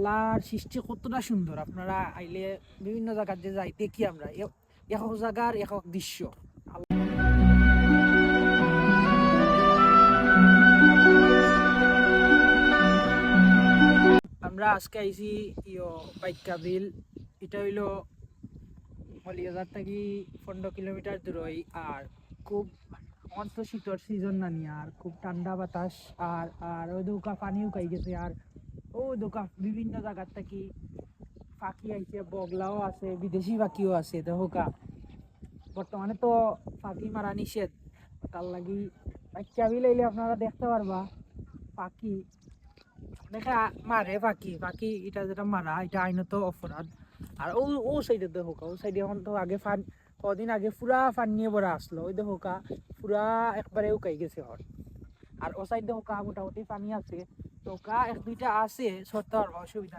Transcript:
আল্লাহর সৃষ্টি কতটা সুন্দর। আপনারা আইলে বিভিন্ন জায়গার যে যাই দেখি আমরা একক জায়গার একক দৃশ্য। আমরা আজকে আইছি বাইকা বিল। এটা হইলো হলিয়াজার থেকে 15 কিলোমিটার দূরই। আর খুব অন্ত শীতর সিজন না নিয়ে আর খুব ঠান্ডা বাতাস। আর আর ওই দৌকা পানিও খাই গেছে। আর ও দোকা বিভিন্ন জায়গার থেকে পাখি আইছে, বগলাও আছে, বিদেশি পাখিও আছে। দোকা বর্তমানে তো পাখি মারা নিষেধ, তার লাগি বাচ্চা বিলাইলে আপনারা দেখতে পারবা পাখি অনেকে মারে। পাখি পাখি এটা যেটা মারা এটা আইনত অপরাধ। আর ও ও সাইডে দেখোকা, ও সাইডে এখন তো আগে ফান কদিন আগে পুরা ফান নিয়ে বড়া আসলো। ওই দেখোকা পুরা একবারে উকাই গেছে হর। আর ও সাইড দেখোকা মোটামুটি পানি আছে, তো কা এক দুইটা আছে সরতে পারবা, অসুবিধা।